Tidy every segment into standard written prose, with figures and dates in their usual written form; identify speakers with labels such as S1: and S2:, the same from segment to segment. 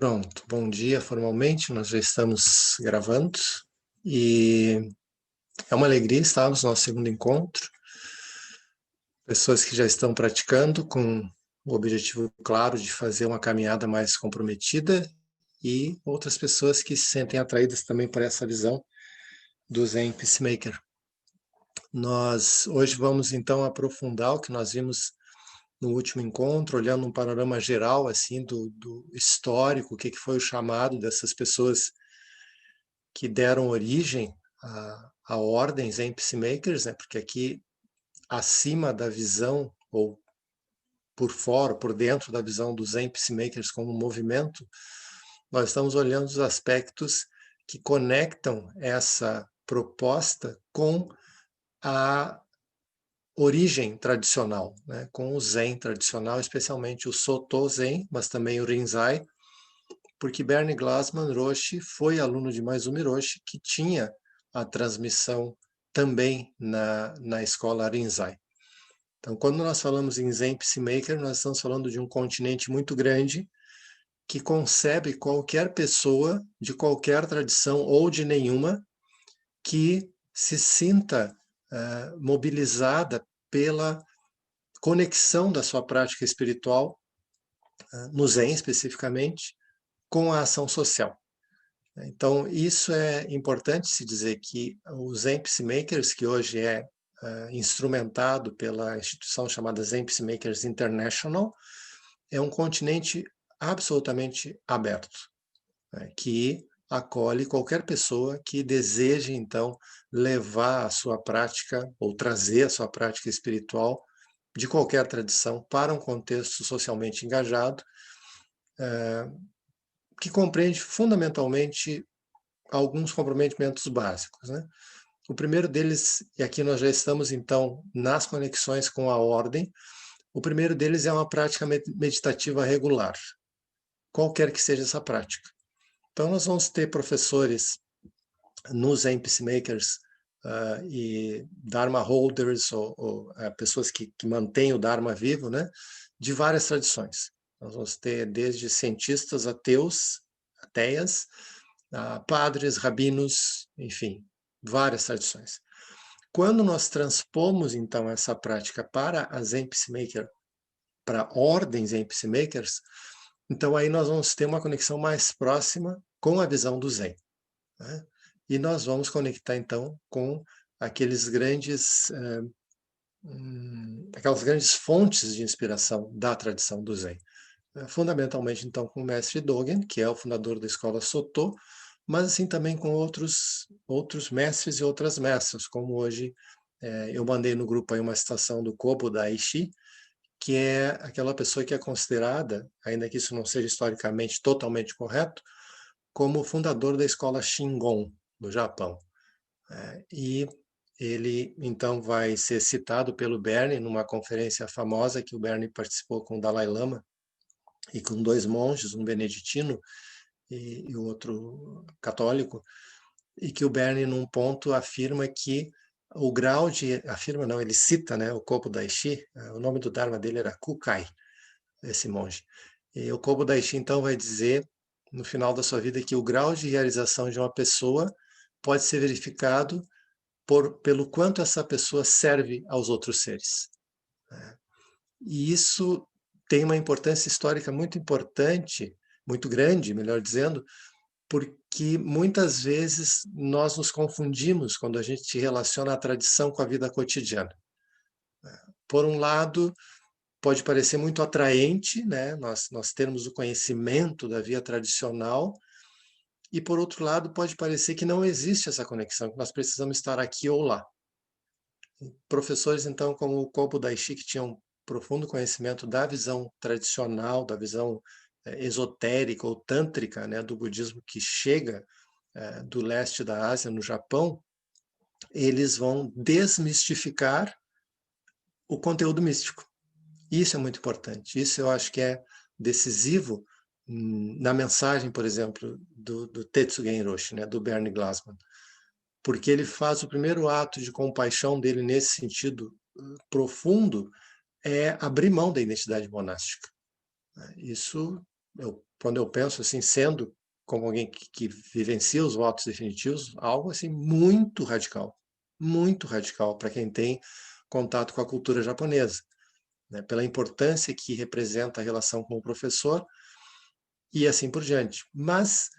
S1: Pronto, bom dia formalmente, nós já estamos gravando e é uma alegria estarmos no nosso segundo encontro. Pessoas que já estão praticando com o objetivo claro de fazer uma caminhada mais comprometida e outras pessoas que se sentem atraídas também por essa visão do Zen Peacemaker. Nós hoje vamos então aprofundar o que nós vimos no último encontro, olhando um panorama geral assim do histórico, o que foi o chamado dessas pessoas que deram origem a ordens em Peacemakers, né? Porque aqui acima da visão, ou por fora, por dentro da visão dos Zen Peacemakers como movimento, nós estamos olhando os aspectos que conectam essa proposta com a origem tradicional, né? Com o Zen tradicional, especialmente o Soto Zen, mas também o Rinzai, porque Bernie Glassman Roshi foi aluno de Maezumi Roshi, que tinha a transmissão também na escola Rinzai. Então, quando nós falamos em Zen Peacemaker, nós estamos falando de um continente muito grande que concebe qualquer pessoa de qualquer tradição ou de nenhuma que se sinta mobilizada pela conexão da sua prática espiritual, no Zen especificamente, com a ação social. Então, isso é importante se dizer que o Zen Peacemakers, que hoje é instrumentado pela instituição chamada Zen Peacemakers International, é um continente absolutamente aberto, né, que acolhe qualquer pessoa que deseje, então, levar a sua prática ou trazer a sua prática espiritual de qualquer tradição para um contexto socialmente engajado, que compreende fundamentalmente alguns comprometimentos básicos, né? O primeiro deles, e aqui nós já estamos então nas conexões com a ordem, o primeiro deles é uma prática meditativa regular, qualquer que seja essa prática. Então nós vamos ter professores nos Zen Peacemakers e Dharma holders, ou pessoas que mantêm o Dharma vivo, né, de várias tradições. Nós vamos ter desde cientistas ateus, ateias, padres, rabinos, enfim, várias tradições. Quando nós transpomos, então, essa prática para a Zen Peacemaker, para ordens Zen Peacemakers, então aí nós vamos ter uma conexão mais próxima com a visão do Zen, né? E nós vamos conectar, então, com aqueles grandes, aquelas grandes fontes de inspiração da tradição do Zen. Fundamentalmente, então, com o mestre Dogen, que é o fundador da escola Soto, mas assim também com outros mestres e outras mestras, como hoje eu mandei no grupo aí uma citação do Kobo Daishi, que é aquela pessoa que é considerada, ainda que isso não seja historicamente totalmente correto, como o fundador da escola Shingon, do Japão. E ele, então, vai ser citado pelo Bernie numa conferência famosa que o Bernie participou com o Dalai Lama e com dois monges, um beneditino e o outro católico, e que o Bernie, num ponto, afirma que o grau de... Afirma não, ele cita, né, o Kobo Daishi, o nome do Dharma dele era Kukai, esse monge. E o Kobo Daishi, então, vai dizer, no final da sua vida, que o grau de realização de uma pessoa pode ser verificado pelo quanto essa pessoa serve aos outros seres. E isso tem uma importância histórica muito importante, muito grande, melhor dizendo, porque muitas vezes nós nos confundimos quando a gente relaciona a tradição com a vida cotidiana. Por um lado, pode parecer muito atraente, né, nós termos o conhecimento da via tradicional, e por outro lado, pode parecer que não existe essa conexão, que nós precisamos estar aqui ou lá. Professores, então, como o Kobo Daishi, que tinham profundo conhecimento da visão tradicional, da visão esotérica ou tântrica, né, do budismo que chega do leste da Ásia, no Japão, eles vão desmistificar o conteúdo místico. Isso é muito importante. Isso eu acho que é decisivo na mensagem, por exemplo, do Tetsugen Roshi, né, do Bernie Glassman, porque ele faz o primeiro ato de compaixão dele nesse sentido profundo, é abrir mão da identidade monástica. Isso quando eu penso assim, sendo como alguém que vivencia os votos definitivos, algo assim muito radical para quem tem contato com a cultura japonesa, né? Pela importância que representa a relação com o professor e assim por diante. Mas,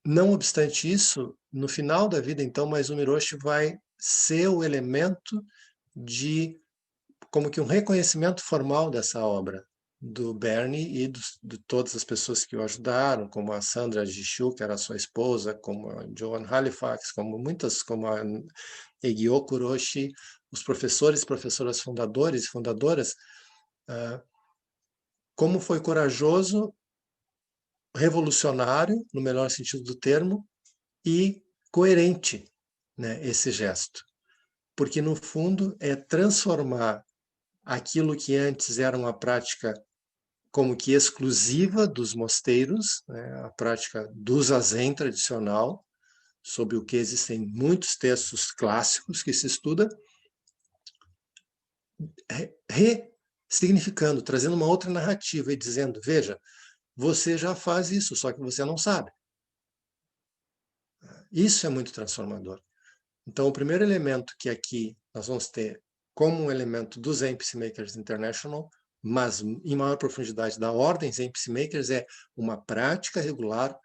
S1: não obstante isso, no final da vida, então, Maezumi Hiroshi vai ser o elemento de como que um reconhecimento formal dessa obra do Bernie e de todas as pessoas que o ajudaram, como a Sandra Gishu, que era sua esposa, como a Joan Halifax, como muitas, como a Egyo Kuroshi, os professores e professoras fundadores e fundadoras, como foi corajoso, revolucionário, no melhor sentido do termo, e coerente, né, esse gesto. Porque, no fundo, é transformar aquilo que antes era uma prática como que exclusiva dos mosteiros, né, a prática do zazen tradicional, sobre o que existem muitos textos clássicos que se estuda, ressignificando, trazendo uma outra narrativa e dizendo, veja, você já faz isso, só que você não sabe. Isso é muito transformador. Então, o primeiro elemento que aqui nós vamos ter como um elemento do Zen Peacemakers International, mas em maior profundidade da ordem Zen Peacemakers, é uma prática regular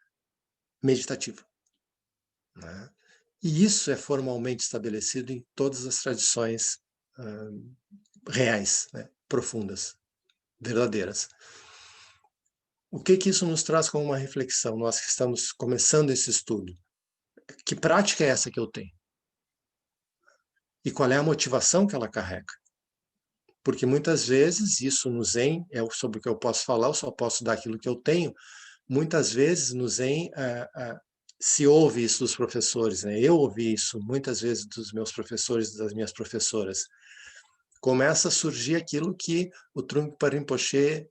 S1: meditativa, né? E isso é formalmente estabelecido em todas as tradições reais, né? Profundas, verdadeiras. O que que isso nos traz como uma reflexão, nós que estamos começando esse estudo? Que prática é essa que eu tenho? E qual é a motivação que ela carrega? Porque muitas vezes, isso no Zen, é sobre o que eu posso falar, eu só posso dar aquilo que eu tenho. Muitas vezes no Zen se ouve isso dos professores, né? Eu ouvi isso muitas vezes dos meus professores e das minhas professoras. Começa a surgir aquilo que o Trungpa Rinpoche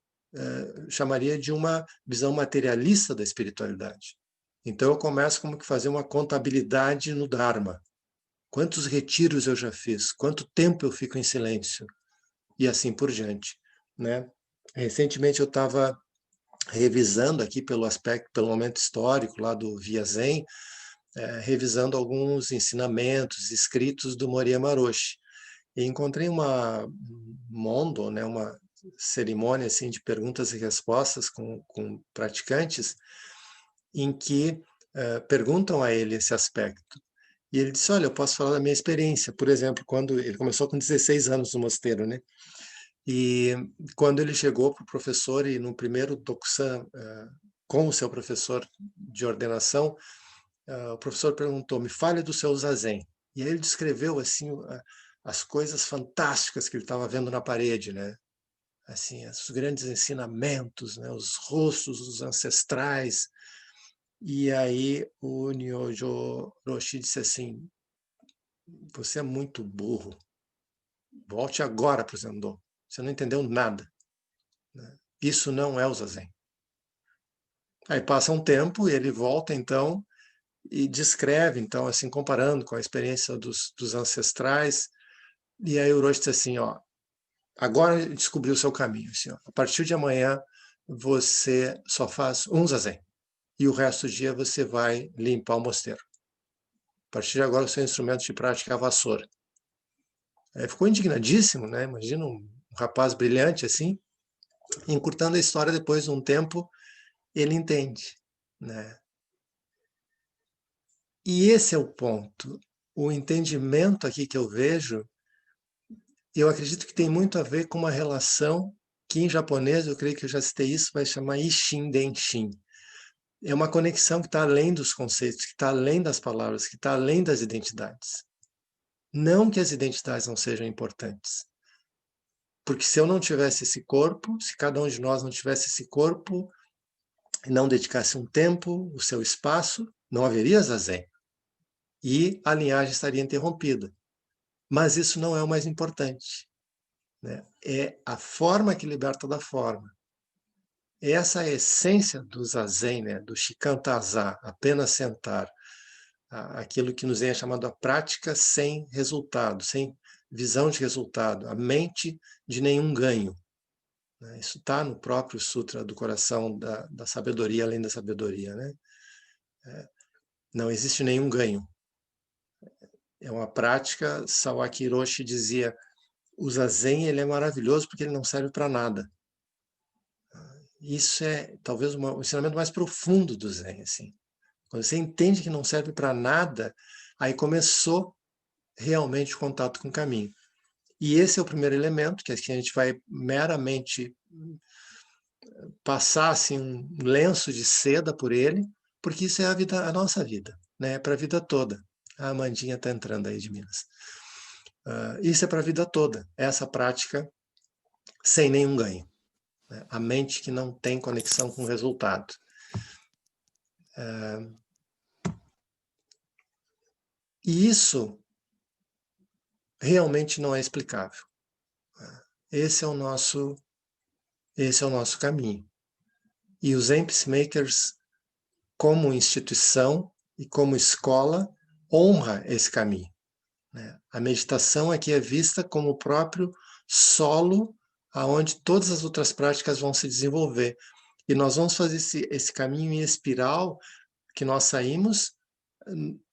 S1: chamaria de uma visão materialista da espiritualidade. Então eu começo como que fazer uma contabilidade no Dharma. Quantos retiros eu já fiz? Quanto tempo eu fico em silêncio? E assim por diante, né? Recentemente eu estava revisando aqui pelo aspecto, pelo momento histórico lá do Via Zen, revisando alguns ensinamentos escritos do Moriyama Roshi. E encontrei uma mondo, né, uma cerimônia assim de perguntas e respostas com praticantes, em que perguntam a ele esse aspecto. E ele disse, olha, eu posso falar da minha experiência. Por exemplo, quando ele começou com 16 anos no mosteiro, né? E quando ele chegou para o professor e no primeiro Dokusan, com o seu professor de ordenação, o professor perguntou, me fale do seu zazen. E aí ele descreveu assim as coisas fantásticas que ele estava vendo na parede, né? Assim, os grandes ensinamentos, né? Os rostos dos ancestrais. E aí o Nyojo Roshi disse assim, você é muito burro, volte agora para o Zendô, você não entendeu nada. Isso não é o zazen. Aí passa um tempo e ele volta então e descreve, então, assim, comparando com a experiência dos ancestrais, e aí o Orochi diz assim, ó, agora descobriu o seu caminho, assim, ó, a partir de amanhã você só faz um zazen, e o resto do dia você vai limpar o mosteiro. A partir de agora o seu instrumento de prática é a vassoura. Aí ficou indignadíssimo, né? Imagina um rapaz brilhante assim, encurtando a história depois de um tempo, ele entende, né? E esse é o ponto. O entendimento aqui que eu vejo, eu acredito que tem muito a ver com uma relação que em japonês, eu creio que eu já citei isso, vai chamar Ishin Denshin. É uma conexão que está além dos conceitos, que está além das palavras, que está além das identidades. Não que as identidades não sejam importantes. Porque se eu não tivesse esse corpo, se cada um de nós não tivesse esse corpo, e não dedicasse um tempo, o seu espaço, não haveria zazen. E a linhagem estaria interrompida. Mas isso não é o mais importante, né? É a forma que liberta da forma. Essa é a essência do zazen, né? Do shikantaza, apenas sentar. Aquilo que nos é chamado a prática sem resultado, sem visão de resultado, a mente de nenhum ganho. né? Isso está no próprio Sutra do Coração da Sabedoria, além da sabedoria, né? Não existe nenhum ganho. É uma prática, Sawaki Hiroshi dizia, o Zazen ele é maravilhoso porque ele não serve para nada. Isso é talvez o ensinamento mais profundo do Zen, assim. Quando você entende que não serve para nada, aí começou realmente o contato com o caminho. E esse é o primeiro elemento, que a gente vai meramente passar assim, um lenço de seda por ele, porque isso é a nossa vida, né? É para a vida toda. A Amandinha está entrando aí de Minas. Isso é para a vida toda, essa prática sem nenhum ganho. Né? A mente que não tem conexão com o resultado. E isso realmente não é explicável. Esse é o nosso, esse é o nosso caminho. E os Zen Peacemakers, como instituição e como escola, honra esse caminho. Né? A meditação aqui é vista como o próprio solo aonde todas as outras práticas vão se desenvolver. E nós vamos fazer esse caminho em espiral que nós saímos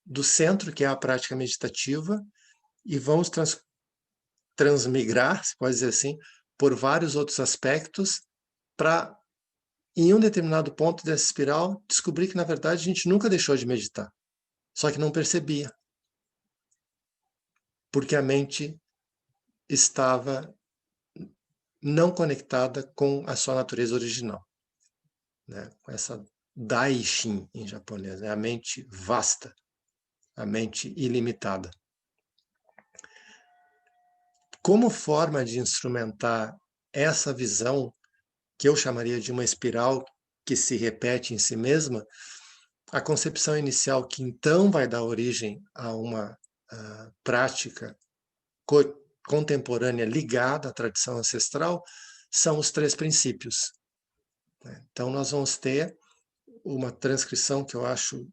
S1: do centro, que é a prática meditativa, e vamos transmigrar, se pode dizer assim, por vários outros aspectos, para, em um determinado ponto dessa espiral, descobrir que, na verdade, a gente nunca deixou de meditar, só que não percebia, porque a mente estava não conectada com a sua natureza original, né? Com essa Daishin em japonês, né? A mente vasta, a mente ilimitada. Como forma de instrumentar essa visão, que eu chamaria de uma espiral que se repete em si mesma, a concepção inicial que então vai dar origem a uma prática contemporânea ligada à tradição ancestral são os 3 princípios. Então nós vamos ter uma transcrição que eu acho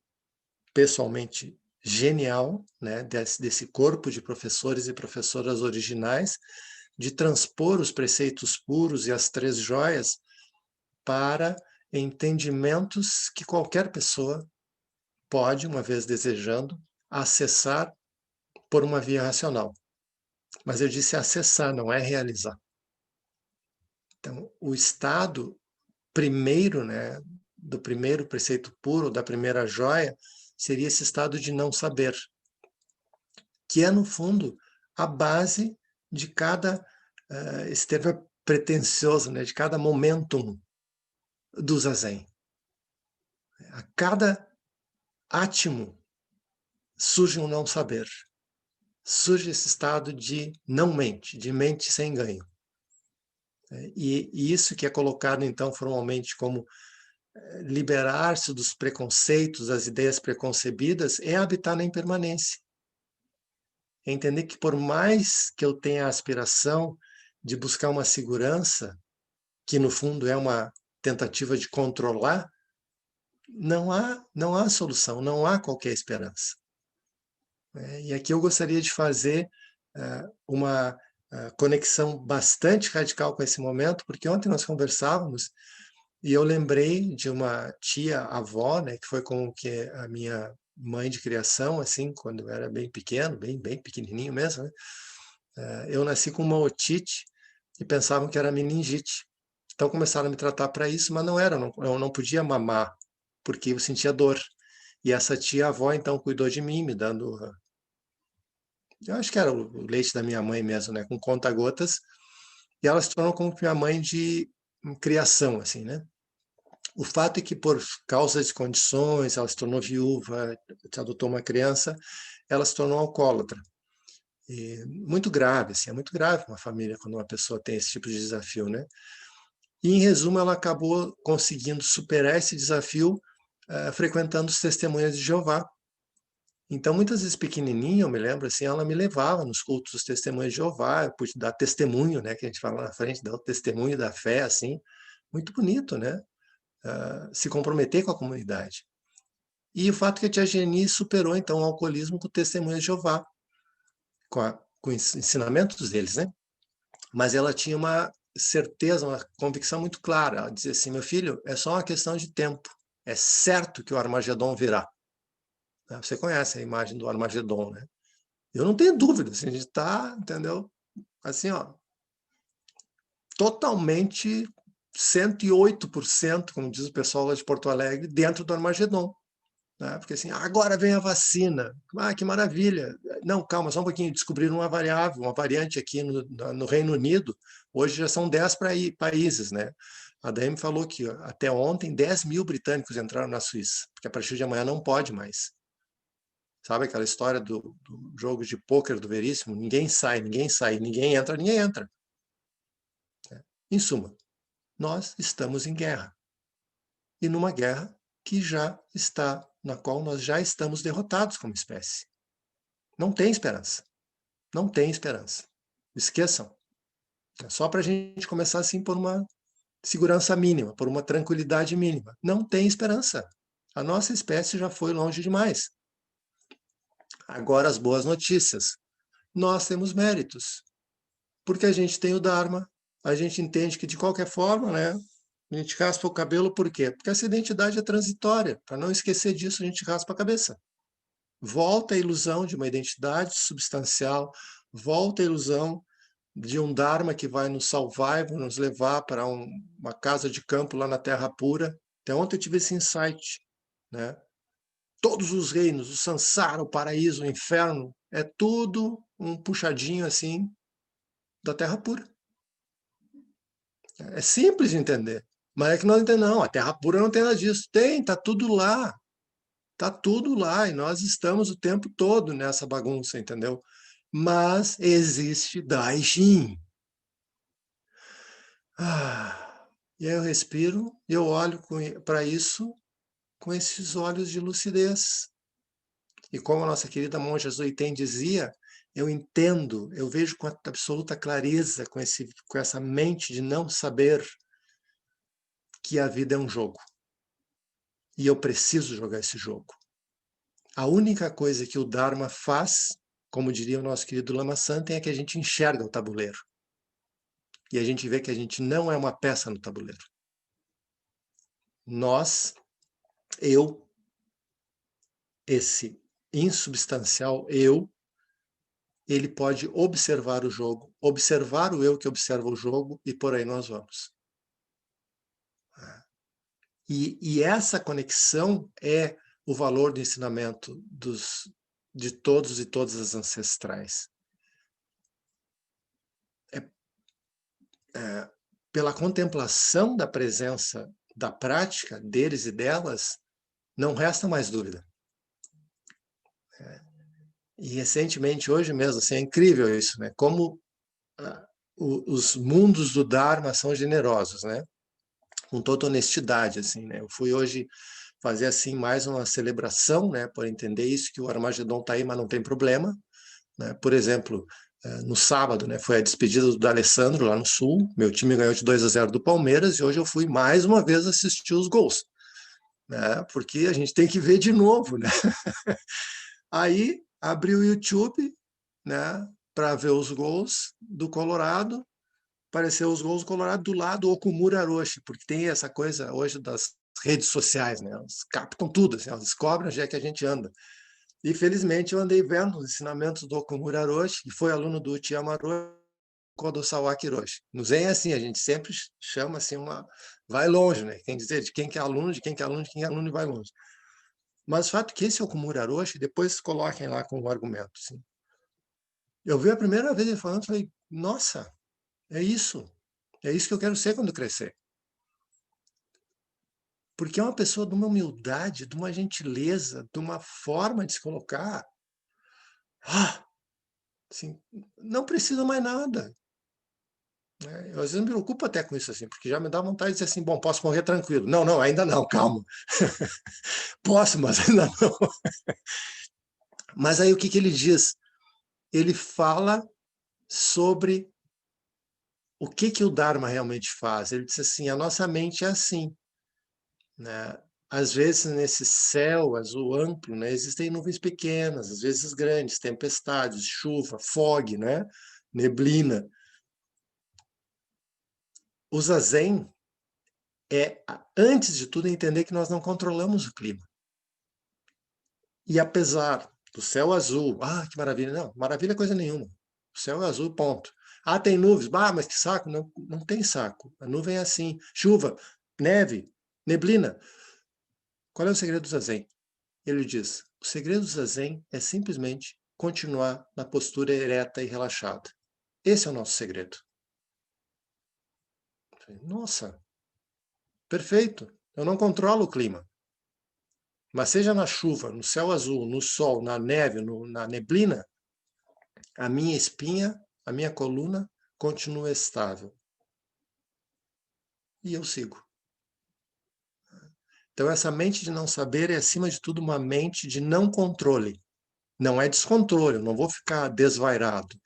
S1: pessoalmente genial, né, desse corpo de professores e professoras originais, de transpor os preceitos puros e as 3 joias para entendimentos que qualquer pessoa pode, uma vez desejando, acessar por uma via racional. Mas eu disse acessar, não é realizar. Então, o estado primeiro, né, do primeiro preceito puro, da primeira joia, seria esse estado de não saber, que é, no fundo, a base de cada, esse termo é pretensioso, né, de cada momentum do Zazen. A cada átimo surge um não saber. Surge esse estado de não mente, de mente sem ganho. E isso que é colocado, então, formalmente como liberar-se dos preconceitos, das ideias preconcebidas, é habitar na impermanência. É entender que por mais que eu tenha a aspiração de buscar uma segurança, que no fundo é uma tentativa de controlar, não há solução, não há qualquer esperança. E aqui eu gostaria de fazer uma conexão bastante radical com esse momento, porque ontem nós conversávamos e eu lembrei de uma tia-avó, né, que foi com que a minha mãe de criação, assim, quando eu era bem pequeno, bem pequenininho mesmo, né? Eu nasci com uma otite e pensavam que era meningite. Então começaram a me tratar para isso, mas não era, eu não podia mamar, porque eu sentia dor. E essa tia-avó, então, cuidou de mim, me dando, eu acho que era o leite da minha mãe mesmo, né, com conta-gotas, e ela se tornou como minha mãe de criação, assim, né? O fato é que, por causa de condições, ela se tornou viúva, adotou uma criança, ela se tornou alcoólatra. E muito grave, assim, é muito grave uma família quando uma pessoa tem esse tipo de desafio, né? E, em resumo, ela acabou conseguindo superar esse desafio frequentando os testemunhas de Jeová. Então, muitas vezes pequenininha, eu me lembro, assim, ela me levava nos cultos dos testemunhas de Jeová, eu pude dar testemunho, né, que a gente fala na frente, dar o testemunho da fé, assim, muito bonito, né? Se comprometer com a comunidade. E o fato que a tia Geni superou, então, o alcoolismo com o testemunho de Jeová, com os ensinamentos deles, né? Mas ela tinha certeza, uma convicção muito clara. Ela dizia assim, meu filho, é só uma questão de tempo. É certo que o Armagedon virá. Você conhece a imagem do Armagedon, né? Eu não tenho dúvida, assim, a gente está, entendeu? Assim, ó, totalmente 108%, como diz o pessoal lá de Porto Alegre, dentro do Armagedon. Né? Porque assim, agora vem a vacina. Ah, que maravilha. Não, calma, só um pouquinho. Descobriram uma variável, uma variante aqui no Reino Unido. Hoje já são 10 países, né? A DM falou que até ontem 10 mil britânicos entraram na Suíça, porque a partir de amanhã não pode mais. Sabe aquela história do jogo de pôquer do Veríssimo? Ninguém sai, ninguém entra, ninguém entra. Em suma, nós estamos em guerra. E numa guerra que já está, na qual nós já estamos derrotados como espécie. Não tem esperança. Não tem esperança. Esqueçam. É só para a gente começar assim por uma segurança mínima, por uma tranquilidade mínima. Não tem esperança. A nossa espécie já foi longe demais. Agora as boas notícias. Nós temos méritos. Porque a gente tem o Dharma, a gente entende que de qualquer forma, né, a gente raspa o cabelo por quê? Porque essa identidade é transitória. Para não esquecer disso, a gente raspa a cabeça. Volta a ilusão de uma identidade substancial, volta a ilusão de um Dharma que vai nos salvar e vai nos levar para uma casa de campo lá na Terra Pura. Até ontem eu tive esse insight, né? Todos os reinos, o Sansara, o paraíso, o inferno, é tudo um puxadinho assim da Terra Pura. É simples de entender. Mas é que nós entendemos, não, a Terra Pura não tem nada disso. Tem, tá tudo lá. Tá tudo lá e nós estamos o tempo todo nessa bagunça, entendeu? Mas existe Daijin. E aí eu respiro e eu olho para isso com esses olhos de lucidez. E como a nossa querida monja Zoiten dizia, eu entendo, eu vejo com absoluta clareza, com essa mente de não saber que a vida é um jogo. E eu preciso jogar esse jogo. A única coisa que o Dharma faz, como diria o nosso querido Lama Santen, é que a gente enxerga o tabuleiro. E a gente vê que a gente não é uma peça no tabuleiro. Nós, eu, esse insubstancial eu, ele pode observar o jogo, observar o eu que observa o jogo, e por aí nós vamos. E essa conexão é o valor do ensinamento de todos e todas as ancestrais. Pela contemplação da presença da prática deles e delas, não resta mais dúvida. E recentemente, hoje mesmo, assim, é incrível isso, né? Como os mundos do Dharma são generosos, né? Com toda honestidade, assim, né? Eu fui hoje fazer assim mais uma celebração, né? Por entender isso que o Armagedon está aí, mas não tem problema, né? Por exemplo, no sábado, né? Foi a despedida do D'Alessandro lá no Sul. Meu time ganhou de 2-0 do Palmeiras e hoje eu fui mais uma vez assistir os gols, né? Porque a gente tem que ver de novo, né? Aí abri o YouTube, né? Para ver os gols do Colorado. Apareceu os gols do Colorado do lado do Okumura Roshi, porque tem essa coisa hoje das redes sociais, né? Elas captam tudo, assim, elas descobrem onde é que a gente anda. E felizmente eu andei vendo os ensinamentos do Okumura Roshi, que foi aluno do Uchiyama Roshi, Kodo Sawaki Roshi. No Zen é assim, a gente sempre chama assim vai longe, né? Quem dizer de quem que é aluno, de quem que é aluno, de quem é aluno e vai longe. Mas o fato é que esse Okumura Roshi, depois coloquem lá com o argumento, assim. Eu vi a primeira vez ele falando, falei, nossa, é isso. É isso que eu quero ser quando crescer. Porque é uma pessoa de uma humildade, de uma gentileza, de uma forma de se colocar. Assim, não precisa mais nada. Né? Eu às vezes me preocupo até com isso, assim, porque já me dá vontade de dizer assim, bom, posso morrer tranquilo. Não, não, ainda não, calma. Posso, mas ainda não. Mas aí o que ele diz? Ele fala sobre o que o Dharma realmente faz. Ele diz assim, a nossa mente é assim. Né? Às vezes, nesse céu azul amplo, né, existem nuvens pequenas, às vezes grandes, tempestades, chuva, fog, né, neblina. O Zazen é, antes de tudo, entender que nós não controlamos o clima. E apesar do céu azul, que maravilha, não, maravilha é coisa nenhuma. O céu é azul, ponto. Tem nuvens, mas que saco, não, não tem saco. A nuvem é assim, chuva, neve, neblina. Qual é o segredo do Zazen? Ele diz, o segredo do Zazen é simplesmente continuar na postura ereta e relaxada. Esse é o nosso segredo. Nossa, perfeito. Eu não controlo o clima. Mas seja na chuva, no céu azul, no sol, na neve, na neblina, a minha espinha, a minha coluna continua estável. E eu sigo. Então essa mente de não saber é, acima de tudo, uma mente de não controle. Não é descontrole, eu não vou ficar desvairado.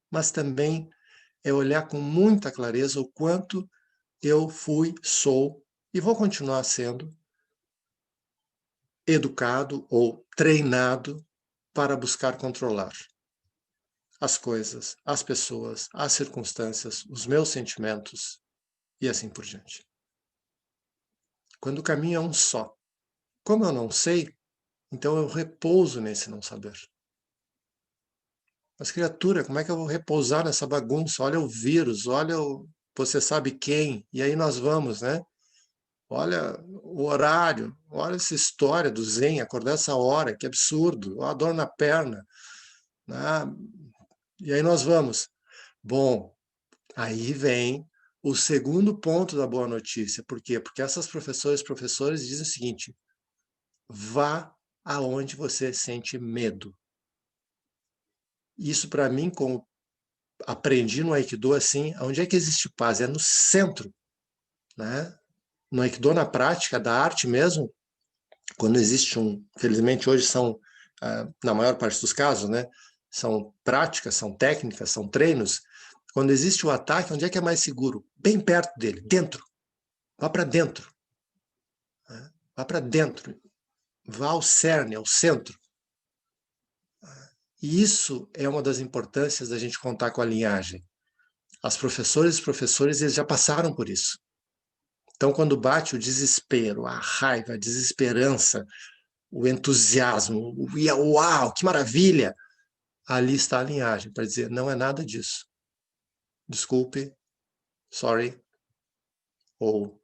S1: Mas também é olhar com muita clareza o quanto eu fui, sou e vou continuar sendo educado ou treinado para buscar controlar as coisas, as pessoas, as circunstâncias, os meus sentimentos e assim por diante. Quando o caminho é um só. Como eu não sei, então eu repouso nesse não saber. Mas criatura, como é que eu vou repousar nessa bagunça? Olha o vírus, olha o você sabe quem, e aí nós vamos, né? Olha o horário, olha essa história do Zen, acordar essa hora, que absurdo, olha a dor na perna, né? E aí nós vamos. Bom, aí vem o segundo ponto da boa notícia. Por quê? Porque essas professoras e professores dizem o seguinte, vá aonde você sente medo. Isso para mim, como aprendi no Aikido, assim, onde é que existe paz? É no centro, né? No Aikido, na prática da arte mesmo, quando existe felizmente hoje são, na maior parte dos casos, né? São práticas, são técnicas, são treinos. Quando existe o ataque, onde é que é mais seguro? Bem perto dele, dentro. Vá para dentro. Né? Vá para dentro. Vá ao cerne, ao centro. E isso é uma das importâncias da gente contar com a linhagem. As professoras e os professores, eles já passaram por isso. Então, quando bate o desespero, a raiva, a desesperança, o entusiasmo, o uau, que maravilha, ali está a linhagem, para dizer, não é nada disso. Desculpe, sorry, ou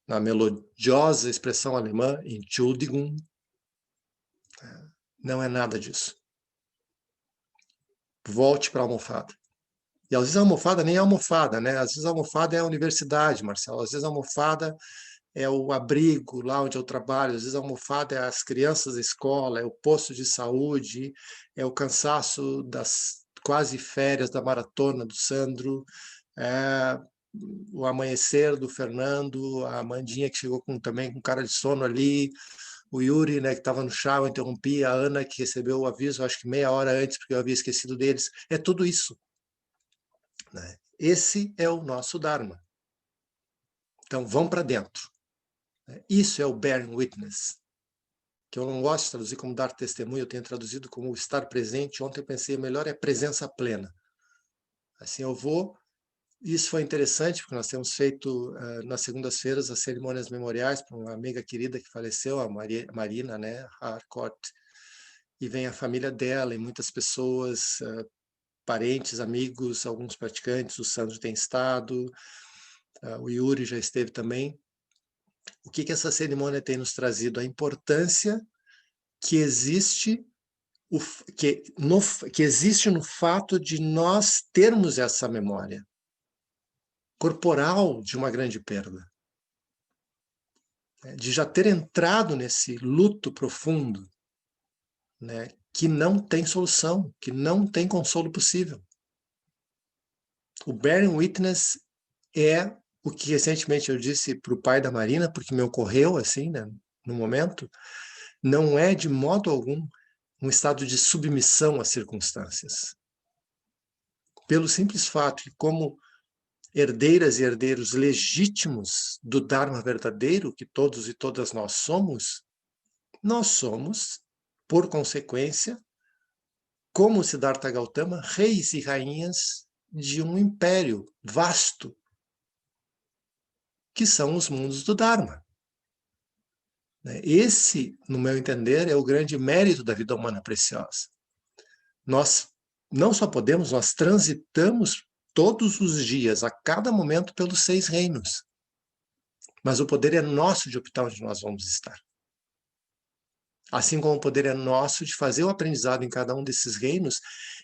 S1: na melodiosa expressão alemã, Entschuldigung, não é nada disso. Volte para a almofada. E às vezes a almofada nem é almofada, né? Às vezes a almofada é a universidade, Marcelo. Às vezes a almofada é o abrigo lá onde eu trabalho. Às vezes a almofada é as crianças da escola, é o posto de saúde, é o cansaço das quase férias da maratona do Sandro, é o amanhecer do Fernando, a Amandinha que chegou também com cara de sono ali, o Yuri, né, que estava no chá, eu interrompi, a Ana que recebeu o aviso, acho que meia hora antes, porque eu havia esquecido deles. É tudo isso. Né? Esse é o nosso Dharma. Então, vão para dentro. Isso é o bearing witness, que eu não gosto de traduzir como dar testemunho, eu tenho traduzido como estar presente. Ontem eu pensei, melhor é presença plena. Assim eu vou. Isso foi interessante, porque nós temos feito nas segundas-feiras as cerimônias memoriais para uma amiga querida que faleceu, a Marina, né, Harcourt, e vem a família dela e muitas pessoas, parentes, amigos, alguns praticantes, o Sandro tem estado, o Yuri já esteve também. O que essa cerimônia tem nos trazido? A importância que existe que existe no fato de nós termos essa memória corporal de uma grande perda, né? De já ter entrado nesse luto profundo, né? Que não tem solução, que não tem consolo possível. O bearing witness é o que recentemente eu disse para o pai da Marina, porque me ocorreu assim, né, no momento, não é de modo algum um estado de submissão às circunstâncias. Pelo simples fato que, como herdeiras e herdeiros legítimos do Dharma verdadeiro, que todos e todas nós somos, por consequência, como Siddhartha Gautama, reis e rainhas de um império vasto, que são os mundos do Dharma. Esse, no meu entender, é o grande mérito da vida humana preciosa. Nós não só podemos, nós transitamos todos os dias, a cada momento, pelos 6 reinos. Mas o poder é nosso de optar onde nós vamos estar. Assim como o poder é nosso de fazer o aprendizado em cada um desses reinos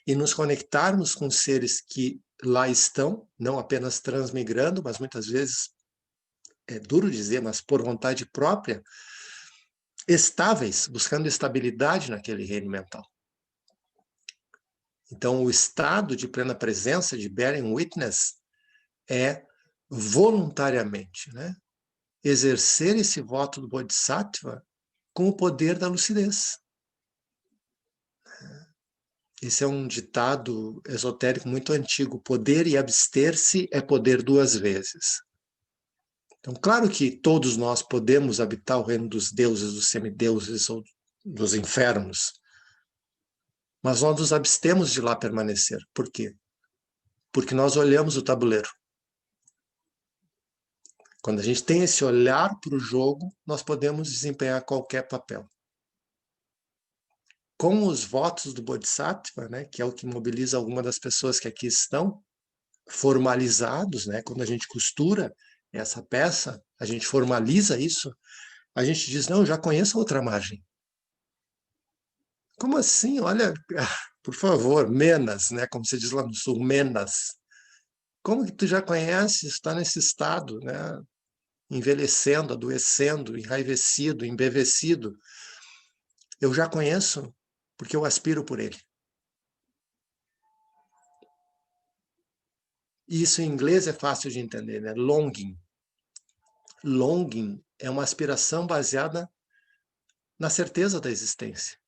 S1: e nos conectarmos com seres que lá estão, não apenas transmigrando, mas muitas vezes, é duro dizer, mas por vontade própria, estáveis, buscando estabilidade naquele reino mental. Então, o estado de plena presença, de bearing witness, é voluntariamente, né, exercer esse voto do Bodhisattva com o poder da lucidez. Esse é um ditado esotérico muito antigo. Poder e abster-se é poder 2 vezes. Então, claro que todos nós podemos habitar o reino dos deuses, dos semideuses ou dos infernos, mas nós nos abstemos de lá permanecer. Por quê? Porque nós olhamos o tabuleiro. Quando a gente tem esse olhar para o jogo, nós podemos desempenhar qualquer papel. Com os votos do Bodhisattva, né, que é o que mobiliza algumas das pessoas que aqui estão, formalizados, né, quando a gente costura essa peça, a gente formaliza isso, a gente diz, não, eu já conheço a outra margem. Como assim? Olha, por favor, menas, né, como se diz lá no sul, menas. Como que tu já conhece, está nesse estado, né, envelhecendo, adoecendo, enraivecido, embevecido? Eu já conheço, porque eu aspiro por ele. E isso em inglês é fácil de entender, né? Longing. Longing é uma aspiração baseada na certeza da existência.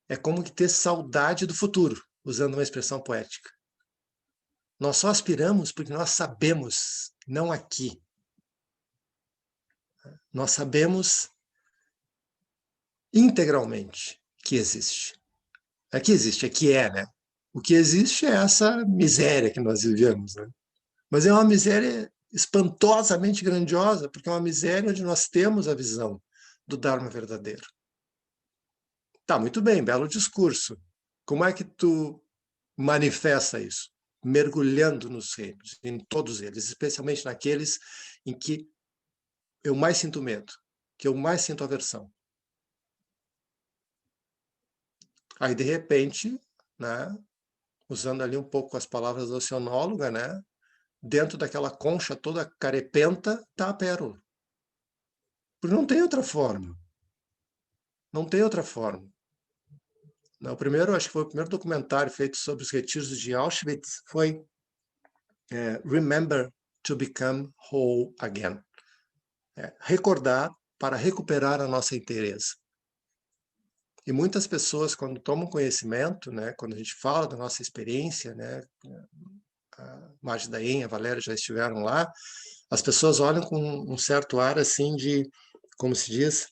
S1: É como que ter saudade do futuro, usando uma expressão poética. Nós só aspiramos porque nós sabemos, não aqui. Nós sabemos integralmente que existe. É que existe, é que é, né? O que existe é essa miséria que nós vivemos, né? Mas é uma miséria espantosamente grandiosa, porque é uma miséria onde nós temos a visão do Dharma verdadeiro. Tá, muito bem, belo discurso. Como é que tu manifesta isso? Mergulhando nos reinos, em todos eles, especialmente naqueles em que eu mais sinto medo, que eu mais sinto aversão. Aí, de repente, né, usando ali um pouco as palavras da oceanóloga, né, dentro daquela concha toda carepenta, está a pérola. Porque não tem outra forma. Não tem outra forma. O primeiro, acho que foi o primeiro documentário feito sobre os retiros de Auschwitz, foi Remember to Become Whole Again. Recordar para recuperar a nossa inteireza. E muitas pessoas, quando tomam conhecimento, né, quando a gente fala da nossa experiência, né, a Magda e a Valéria já estiveram lá, as pessoas olham com um certo ar assim de, como se diz,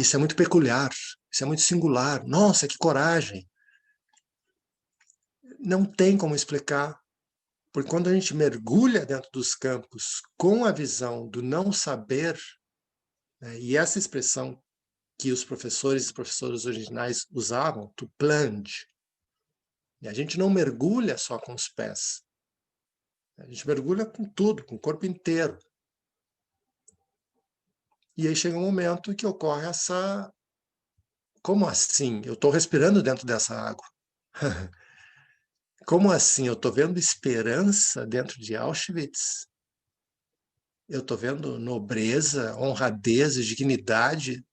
S1: isso é muito peculiar, isso é muito singular, nossa, que coragem. Não tem como explicar, porque quando a gente mergulha dentro dos campos com a visão do não saber, né, e essa expressão que os professores e professoras originais usavam, to plunge, e a gente não mergulha só com os pés, a gente mergulha com tudo, com o corpo inteiro. E aí chega um momento que ocorre essa... Como assim? Eu estou respirando dentro dessa água. Como assim? Eu estou vendo esperança dentro de Auschwitz? Eu estou vendo nobreza, honradez e dignidade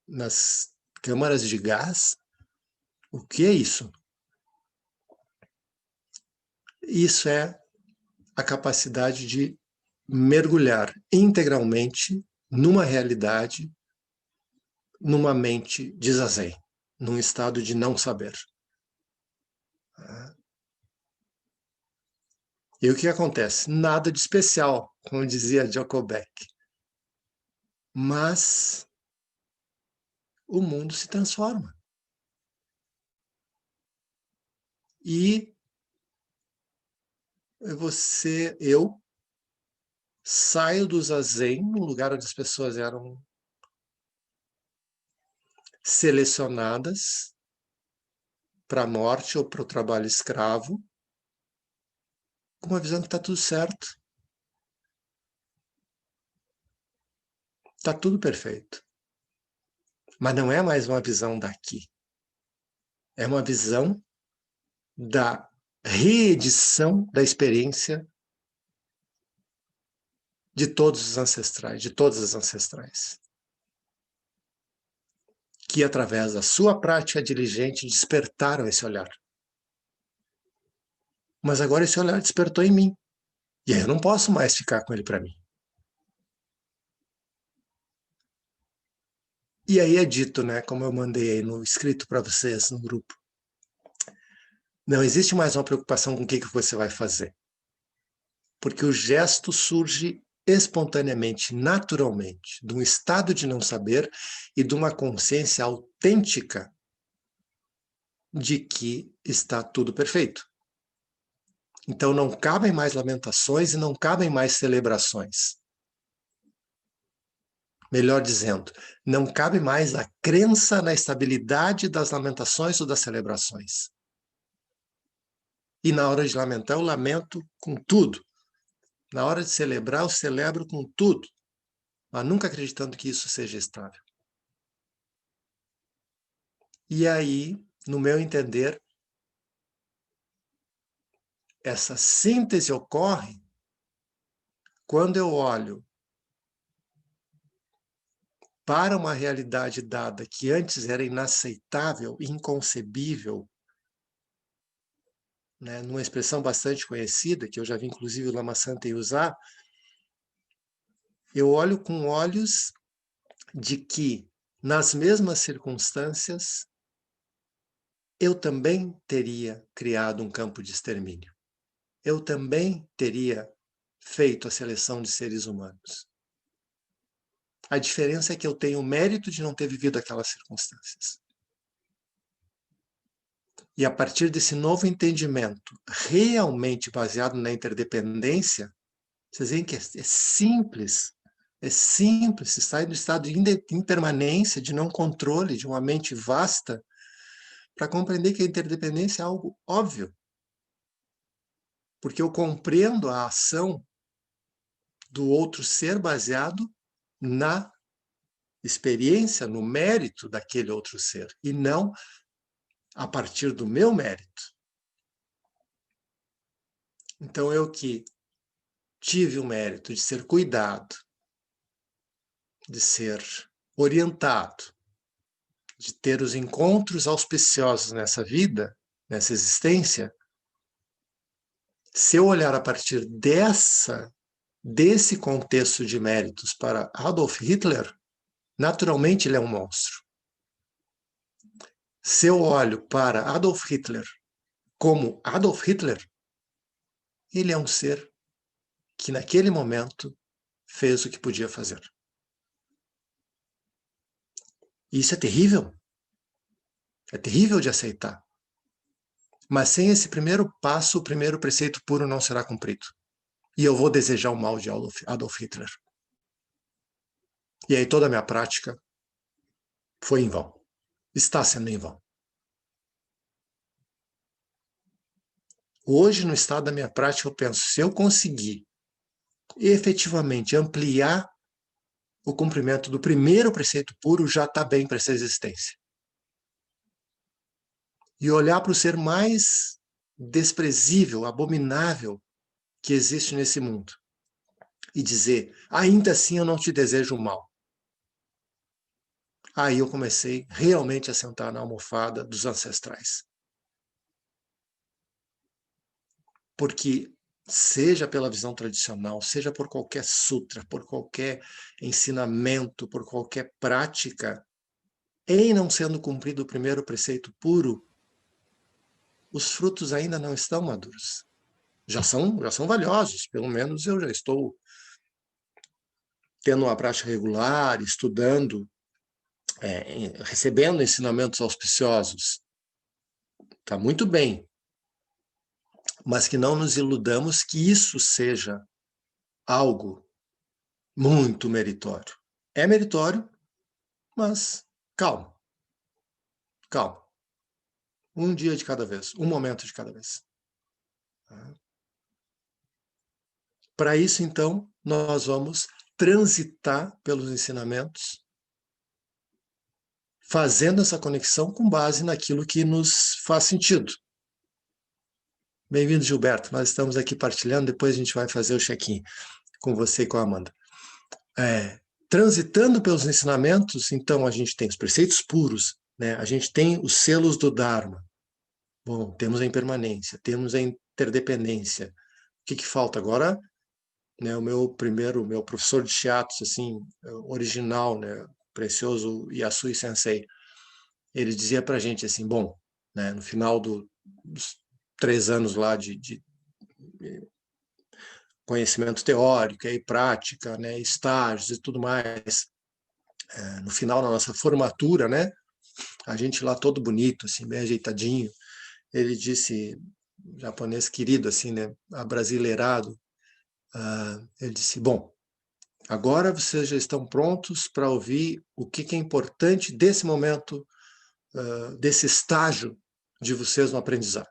S1: nas câmaras de gás? O que é isso? Isso é a capacidade de mergulhar integralmente numa realidade, numa mente de zazen, num estado de não saber. E o que acontece? Nada de especial, como dizia Joko Beck. Mas o mundo se transforma. E eu saio do zazen, um lugar onde as pessoas eram selecionadas para a morte ou para o trabalho escravo, com uma visão que está tudo certo, está tudo perfeito. Mas não é mais uma visão daqui. É uma visão da reedição da experiência de todos os ancestrais, de todas as ancestrais, que através da sua prática diligente despertaram esse olhar. Mas agora esse olhar despertou em mim. E aí eu não posso mais ficar com ele para mim. E aí é dito, né, como eu mandei aí no escrito para vocês no grupo, não existe mais uma preocupação com o que você vai fazer. Porque o gesto surge espontaneamente, naturalmente, de um estado de não saber e de uma consciência autêntica de que está tudo perfeito. Então não cabem mais lamentações e não cabem mais celebrações. Melhor dizendo, não cabe mais a crença na estabilidade das lamentações ou das celebrações. E na hora de lamentar, eu lamento com tudo. Na hora de celebrar, eu celebro com tudo, mas nunca acreditando que isso seja estável. E aí, no meu entender, essa síntese ocorre quando eu olho para uma realidade dada que antes era inaceitável, inconcebível, né, numa expressão bastante conhecida, que eu já vi inclusive o Lama Santen usar, eu olho com olhos de que, nas mesmas circunstâncias, eu também teria criado um campo de extermínio. Eu também teria feito a seleção de seres humanos. A diferença é que eu tenho o mérito de não ter vivido aquelas circunstâncias. E a partir desse novo entendimento, realmente baseado na interdependência, vocês veem que é simples. É simples, se sai do estado de impermanência, de não controle, de uma mente vasta, para compreender que a interdependência é algo óbvio. Porque eu compreendo a ação do outro ser baseado na experiência, no mérito daquele outro ser, e não a partir do meu mérito. Então, eu que tive o mérito de ser cuidado, de ser orientado, de ter os encontros auspiciosos nessa vida, nessa existência, se eu olhar a partir desse contexto de méritos para Adolf Hitler, naturalmente ele é um monstro. Se eu olho para Adolf Hitler como Adolf Hitler, ele é um ser que naquele momento fez o que podia fazer. E isso é terrível. É terrível de aceitar. Mas sem esse primeiro passo, o primeiro preceito puro não será cumprido. E eu vou desejar o mal de Adolf Hitler. E aí toda a minha prática foi em vão. Está sendo em vão. Hoje, no estado da minha prática, eu penso, se eu conseguir efetivamente ampliar o cumprimento do primeiro preceito puro, já está bem para essa existência. E olhar para o ser mais desprezível, abominável que existe nesse mundo. E dizer, ainda assim eu não te desejo mal. Aí eu comecei realmente a sentar na almofada dos ancestrais. Porque, seja pela visão tradicional, seja por qualquer sutra, por qualquer ensinamento, por qualquer prática, em não sendo cumprido o primeiro preceito puro, os frutos ainda não estão maduros. Já são valiosos, pelo menos eu já estou tendo uma prática regular, estudando, recebendo ensinamentos auspiciosos. Está muito bem. mas que não nos iludamos que isso seja algo muito meritório. É meritório, mas calma, calma. Um dia de cada vez, um momento de cada vez. Para isso, então, nós vamos transitar pelos ensinamentos, fazendo essa conexão com base naquilo que nos faz sentido. Bem-vindo, Gilberto. Nós estamos aqui partilhando, depois a gente vai fazer o check-in com você e com a Amanda. Transitando pelos ensinamentos, então, a gente tem os preceitos puros, né? A gente tem os selos do Dharma. Bom, temos a impermanência, temos a interdependência. O que falta agora? Né, o meu professor de shiatsu, assim, original, né, precioso Yasui Sensei, ele dizia para a gente assim, bom, né, no final dos 3 anos lá de conhecimento teórico e prática, né, estágios e tudo mais, no final da nossa formatura, né, a gente lá todo bonito, assim, bem ajeitadinho, ele disse, japonês querido, assim, né, abrasileirado, ele disse, bom, agora vocês já estão prontos para ouvir o que é importante desse momento, desse estágio de vocês no aprendizado.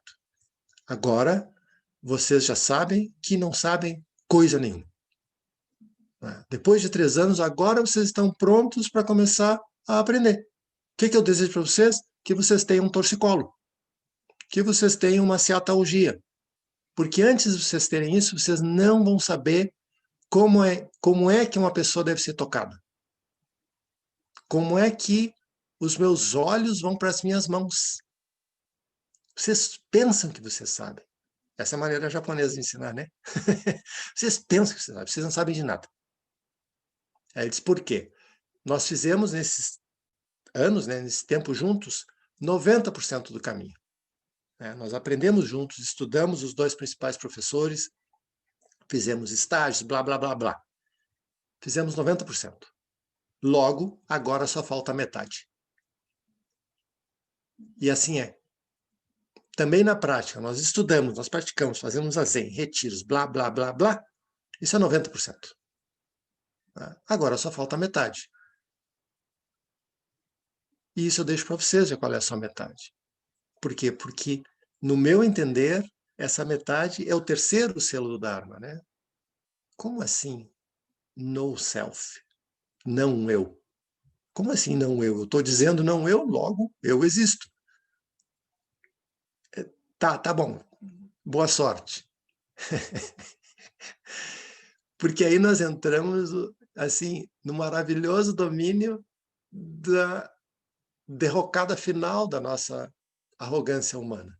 S1: Agora, vocês já sabem que não sabem coisa nenhuma. Depois de 3 anos, agora vocês estão prontos para começar a aprender. O que eu desejo para vocês? Que vocês tenham um torcicolo, que vocês tenham uma ciatalgia. Porque antes de vocês terem isso, vocês não vão saber como é que uma pessoa deve ser tocada. Como é que os meus olhos vão para as minhas mãos? Vocês pensam que vocês sabem. Essa é a maneira japonesa de ensinar, né? Vocês pensam que vocês sabem, vocês não sabem de nada. Aí ele diz, por quê? Nós fizemos nesses anos, né, nesse tempo juntos, 90% do caminho. Nós aprendemos juntos, estudamos os 2 principais professores, fizemos estágios, blá, blá, blá, blá. Fizemos 90%. Logo, agora só falta a metade. E assim é. Também na prática, nós estudamos, nós praticamos, fazemos zazen, retiros, blá, blá, blá, blá. Isso é 90%. Agora só falta a metade. E isso eu deixo para vocês já qual é a sua metade. Por quê? Porque, no meu entender, essa metade é o terceiro selo do Dharma, né? Como assim? No self. Não eu. Como assim não eu? Eu estou dizendo não eu, logo eu existo. Tá bom. Boa sorte. Porque aí nós entramos, assim, no maravilhoso domínio da derrocada final da nossa arrogância humana,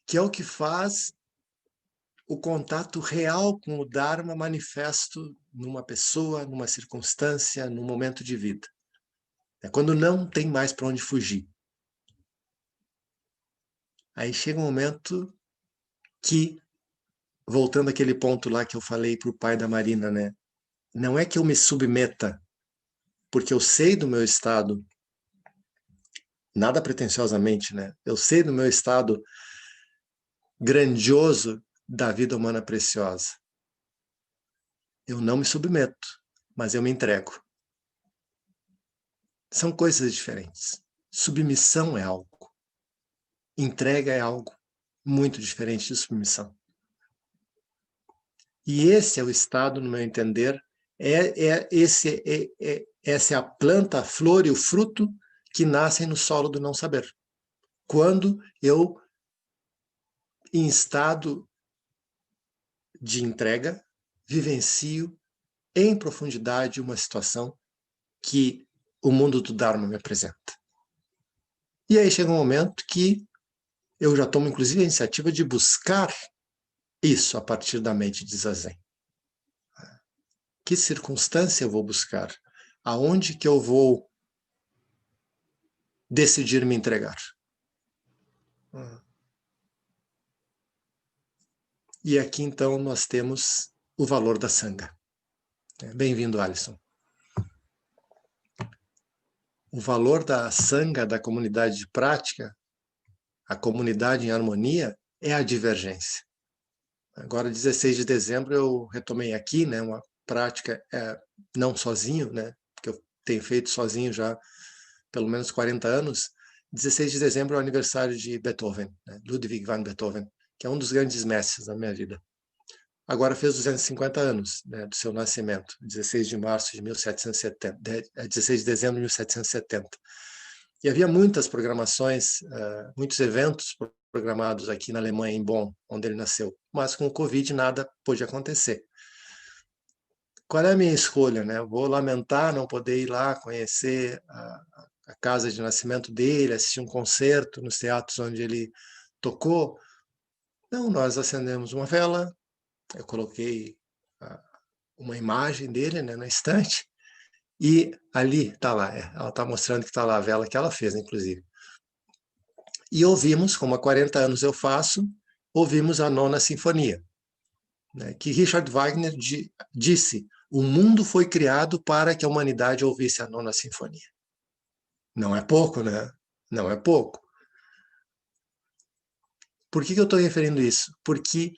S1: que é o que faz o contato real com o Dharma manifesto numa pessoa, numa circunstância, num momento de vida. É quando não tem mais para onde fugir. Aí chega um momento que, voltando àquele ponto lá que eu falei para o pai da Marina, né? Não é que eu me submeta, porque eu sei do meu estado, nada pretensiosamente, né? Eu sei do meu estado grandioso da vida humana preciosa. Eu não me submeto, mas eu me entrego. São coisas diferentes. Submissão é algo. Entrega é algo muito diferente de submissão. E esse é o estado, no meu entender, essa é a planta, a flor e o fruto que nascem no solo do não saber. Quando eu, em estado de entrega, vivencio em profundidade uma situação que o mundo do Dharma me apresenta. E aí chega um momento que eu já tomo, inclusive, a iniciativa de buscar isso a partir da mente de Zazen. Que circunstância eu vou buscar? Aonde que eu vou decidir me entregar? E aqui, então, nós temos o valor da Sangha. Bem-vindo, Alisson. O valor da Sangha, da comunidade de prática, a comunidade em harmonia, é a divergência. Agora, 16 de dezembro, eu retomei aqui, né, uma prática não sozinho, né, porque eu tenho feito sozinho já pelo menos 40 anos. 16 de dezembro é o aniversário de Beethoven, né, Ludwig van Beethoven, que é um dos grandes mestres da minha vida. Agora fez 250 anos, né, do seu nascimento, 16 de março de 1770, 16 de dezembro de 1770. E havia muitas programações, muitos eventos programados aqui na Alemanha, em Bonn, onde ele nasceu. Mas com o Covid nada pôde acontecer. Qual é a minha escolha, né? Vou lamentar não poder ir lá conhecer a casa de nascimento dele, assistir um concerto nos teatros onde ele tocou. Não, nós acendemos uma vela, eu coloquei uma imagem dele, né, na estante, e ali está lá, ela está mostrando que está lá a vela que ela fez, inclusive. E ouvimos, como há 40 anos eu faço, ouvimos a Nona Sinfonia, né, que Richard Wagner disse: o mundo foi criado para que a humanidade ouvisse a Nona Sinfonia. Não é pouco, né? Não é pouco. Por que eu estou referindo isso? Porque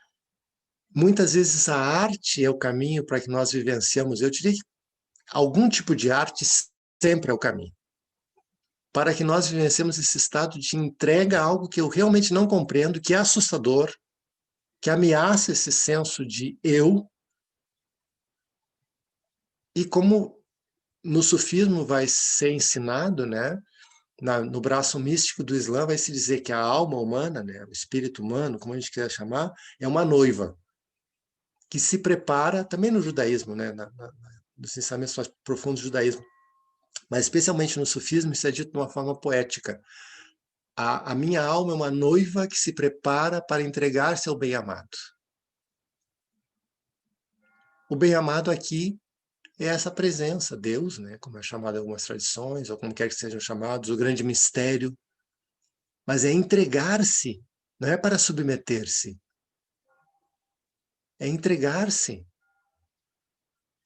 S1: muitas vezes a arte é o caminho para que nós vivenciamos. Eu diria que algum tipo de arte sempre é o caminho. Para que nós vivenciemos esse estado de entrega a algo que eu realmente não compreendo, que é assustador, que ameaça esse senso de eu. E como no sufismo vai ser ensinado, né, no braço místico do Islã vai se dizer que a alma humana, né, o espírito humano, como a gente quer chamar, é uma noiva que se prepara, também no judaísmo, né, nos ensinamentos mais profundos do judaísmo, mas especialmente no sufismo, isso é dito de uma forma poética. A minha alma é uma noiva que se prepara para entregar seu bem-amado. O bem-amado aqui é essa presença, Deus, né, como é chamado em algumas tradições, ou como quer que sejam chamados, o grande mistério, mas é entregar-se, não é para submeter-se, é entregar-se.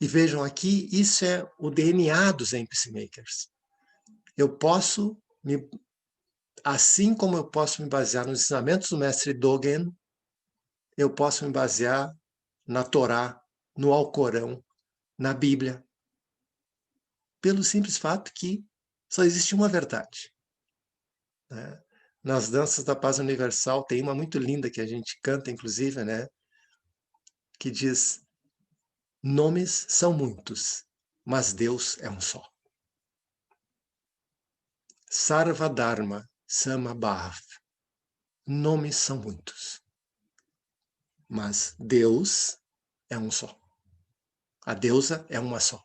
S1: E vejam aqui, isso é o DNA dos Zen Peacemakers. Eu posso, assim como eu posso me basear nos ensinamentos do mestre Dogen, eu posso me basear na Torá, no Alcorão, na Bíblia, pelo simples fato que só existe uma verdade, né? Nas danças da paz universal tem uma muito linda que a gente canta, inclusive, né, que diz: nomes são muitos, mas Deus é um só. Sarva Dharma Samabhav. Nomes são muitos, mas Deus é um só. A deusa é uma só.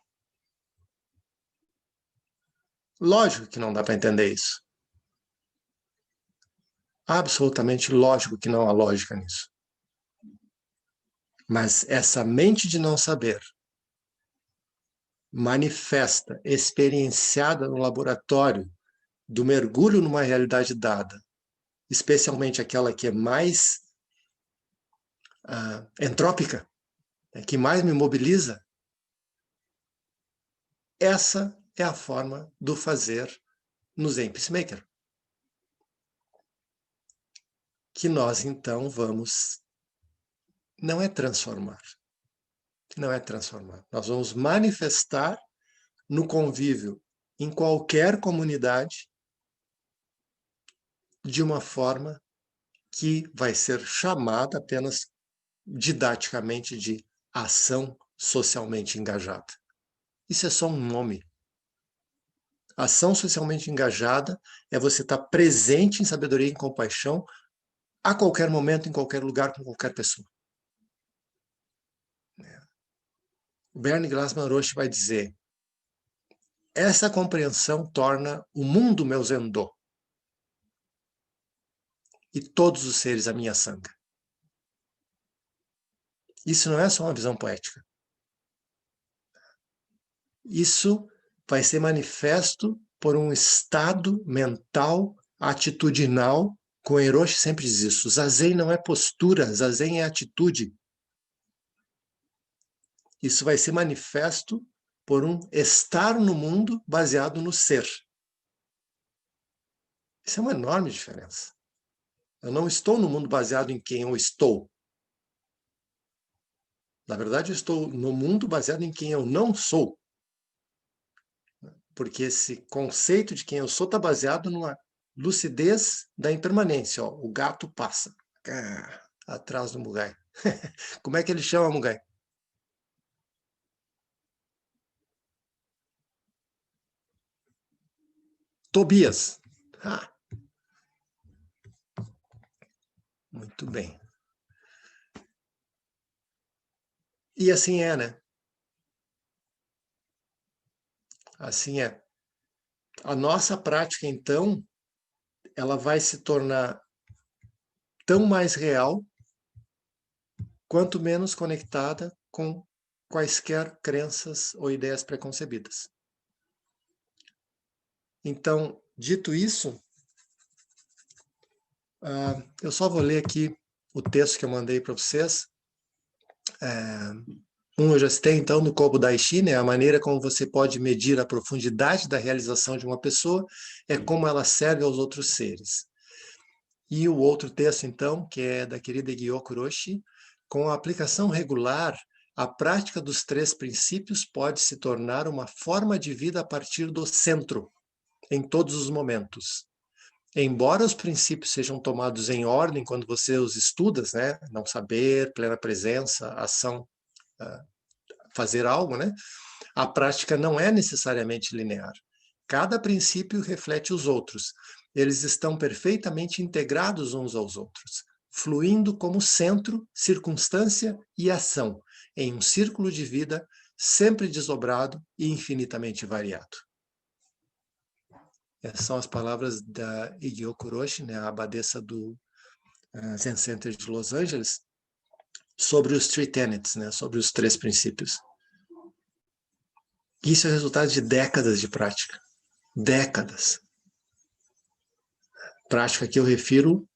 S1: Lógico que não dá para entender isso. Absolutamente lógico que não há lógica nisso. Mas essa mente de não saber, manifesta, experienciada no laboratório, do mergulho numa realidade dada, especialmente aquela que é mais entrópica, que mais me mobiliza, essa é a forma do fazer no Zen Peacemaker. Que nós, então, vamos... Não é transformar. Não é transformar. Nós vamos manifestar no convívio, em qualquer comunidade, de uma forma que vai ser chamada apenas didaticamente de ação socialmente engajada. Isso é só um nome. Ação socialmente engajada é você estar presente em sabedoria e em compaixão a qualquer momento, em qualquer lugar, com qualquer pessoa. O Bernie Glassman Roshi vai dizer: essa compreensão torna o mundo meu zendô e todos os seres a minha sangha. Isso não é só uma visão poética. Isso vai ser manifesto por um estado mental, atitudinal. Com Hiroshi sempre diz isso. Zazen não é postura, Zazen é atitude. Isso vai ser manifesto por um estar no mundo baseado no ser. Isso é uma enorme diferença. Eu não estou no mundo baseado em quem eu estou. Na verdade, eu estou no mundo baseado em quem eu não sou. Porque esse conceito de quem eu sou está baseado numa lucidez da impermanência. Ó. O gato passa atrás do Mugai. Como é que ele chama Mugai? Tobias. Ah, muito bem. E assim é, né? Assim é. A nossa prática, então, ela vai se tornar tão mais real quanto menos conectada com quaisquer crenças ou ideias preconcebidas. Então, dito isso, eu só vou ler aqui o texto que eu mandei para vocês. Eu já citei, então, no Kobo Daishi, né? A maneira como você pode medir a profundidade da realização de uma pessoa é como ela serve aos outros seres. E o outro texto, então, que é da querida Gyoko Roshi, com a aplicação regular, a prática dos 3 princípios pode se tornar uma forma de vida a partir do centro, em todos os momentos. Embora os princípios sejam tomados em ordem quando você os estuda, né? Não saber, plena presença, ação, fazer algo, né? A prática não é necessariamente linear. Cada princípio reflete os outros. Eles estão perfeitamente integrados uns aos outros, fluindo como centro, circunstância e ação, em um círculo de vida sempre desdobrado e infinitamente variado. Essas são as palavras da Gyoko Roshi, né, a abadesa do Zen Center de Los Angeles, sobre os Three Tenets, né, sobre os 3 princípios. Isso é resultado de décadas de prática. Décadas. Prática que eu refiro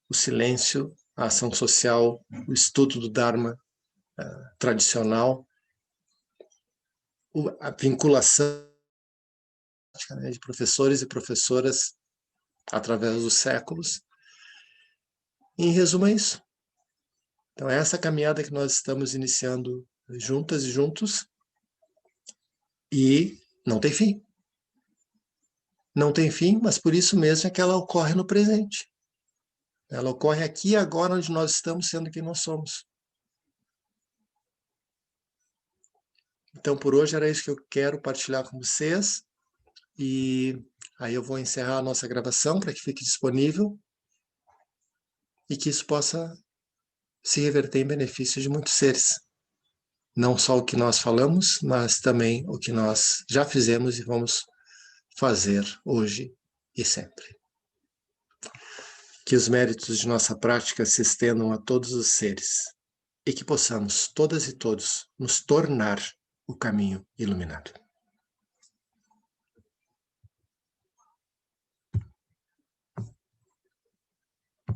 S1: o silêncio, a ação social, o estudo do Dharma tradicional, a vinculação, né, de professores e professoras através dos séculos. Em resumo, é isso. Então, é essa caminhada que nós estamos iniciando juntas e juntos, e não tem fim. Não tem fim, mas por isso mesmo é que ela ocorre no presente. Ela ocorre aqui e agora, onde nós estamos sendo quem nós somos. Então, por hoje era isso que eu quero partilhar com vocês. E aí eu vou encerrar a nossa gravação para que fique disponível e que isso possa se reverter em benefício de muitos seres. Não só o que nós falamos, mas também o que nós já fizemos e vamos fazer hoje e sempre. Que os méritos de nossa prática se estendam a todos os seres e que possamos, todas e todos, nos tornar o caminho iluminado.